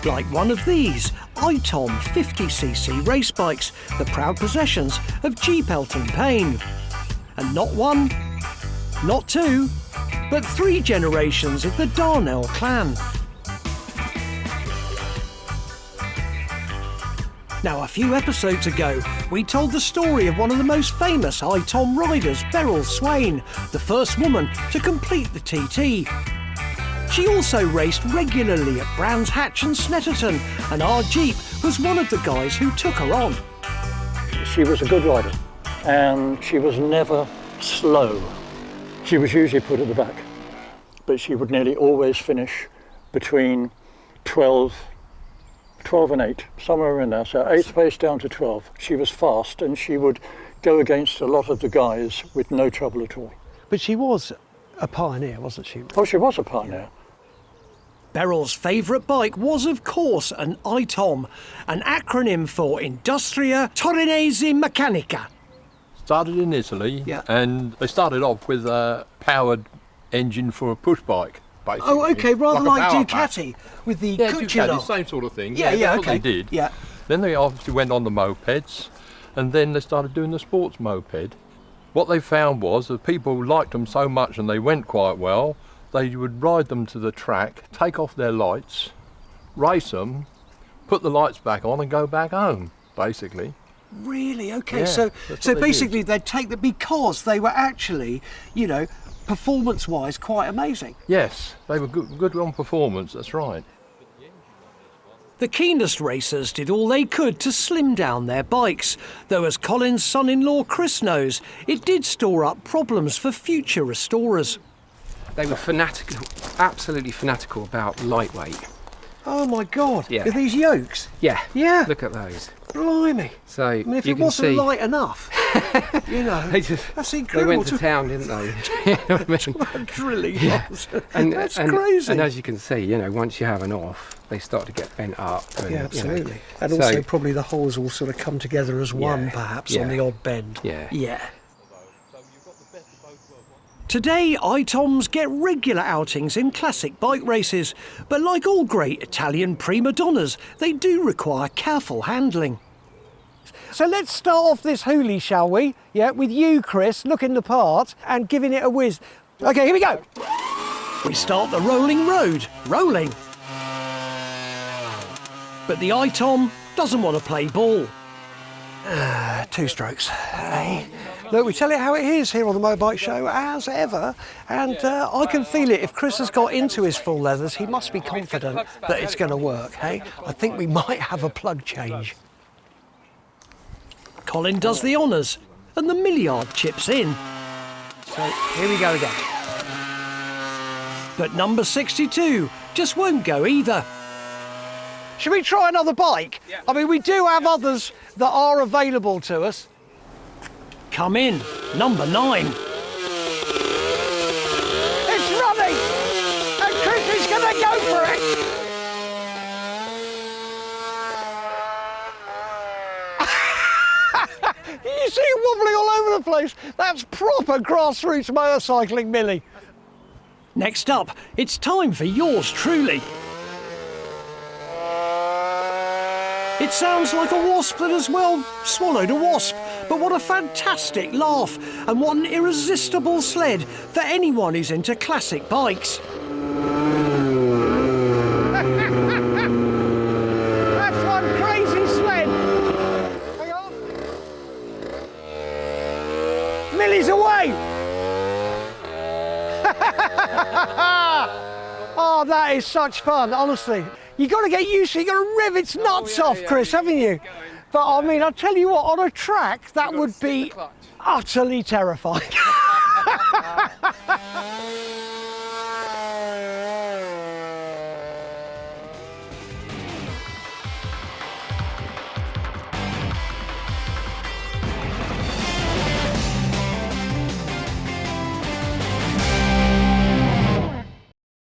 like one of these Itom 50cc race bikes, the proud possessions of Jeep Elton Payne. And not one, not two, but 3 generations of the Darnell clan. Now, a few episodes ago, we told the story of one of the most famous Itom riders, Beryl Swain, the first woman to complete the TT. She also raced regularly at Brands Hatch and Snetterton, and our Jeep was one of the guys who took her on. She was a good rider, and she was never slow. She was usually put at the back, but she would nearly always finish between 12 and 8, somewhere in there, so 8th place down to 12. She was fast, and she would go against a lot of the guys with no trouble at all. But she was a pioneer, wasn't she? Oh, she was a pioneer. Beryl's favourite bike was, of course, an Itom, an acronym for Industria Torinese Meccanica. Started in Italy, Yeah. and they started off with a powered engine for a push bike, basically. Oh, okay, rather a like power Ducati with the Yeah, cucciolo. Ducati, same sort of thing. Yeah, that's okay. what they did. Yeah. Then they obviously went on the mopeds, and then they started doing the sports moped. What they found was that people liked them so much and they went quite well, they would ride them to the track, take off their lights, race them, put the lights back on and go back home, basically. Really? Okay, Yeah, so that's what they basically did. they'd take them because they were actually, you know, performance-wise quite amazing. Yes, they were good on performance, that's right. The keenest racers did all they could to slim down their bikes, though as Colin's son-in-law Chris knows, it did store up problems for future restorers. They were fanatical, absolutely fanatical about lightweight. Oh my God! Yeah. With these yokes? Yeah. Yeah. Look at those. Blimey! So I mean, if you it can wasn't see, light enough, you know, that's they incredible. went to town, didn't they? You know what I mean? That drilling was. And, That's and, crazy. And as you can see, you know, once you have an off, they start to get bent up. And, Yeah, absolutely. You know, And so- also probably the holes all sort of come together as one, Yeah, perhaps, yeah. on the odd bend. Yeah. Yeah. Today, Itoms get regular outings in classic bike races, but like all great Italian prima donnas, they do require careful handling. So let's start off this hoolie, shall we? Yeah, with you, Chris, looking the part and giving it a whiz. Okay, here we go. We start the rolling road, rolling. But the Itom doesn't want to play ball. 2 strokes. Hey. Look, we tell it how it is here on the Motorbike Show, as ever, and I can feel it. If Chris has got into his full leathers, he must be confident that it's going to work, hey? I think we might have a plug change. Colin does the honours, and the milliard chips in. So, here we go again. But number 62 just won't go either. Should we try another bike? Yeah. I mean, we do have others that are available to us. Come in, number 9. It's running! And Chris is going to go for it! You see it wobbling all over the place. That's proper grassroots motorcycling, Millie. Next up, it's time for yours truly. It sounds like a wasp that has, well, swallowed a wasp. But what a fantastic laugh, and what an irresistible sled for anyone who's into classic bikes. That's one crazy sled. Hang on. Millie's away. Oh, that is such fun, honestly. You got to get used to it. You got to rev its nuts off, Chris, haven't you? But I mean, I'll tell you what, on a track, that would be utterly terrifying.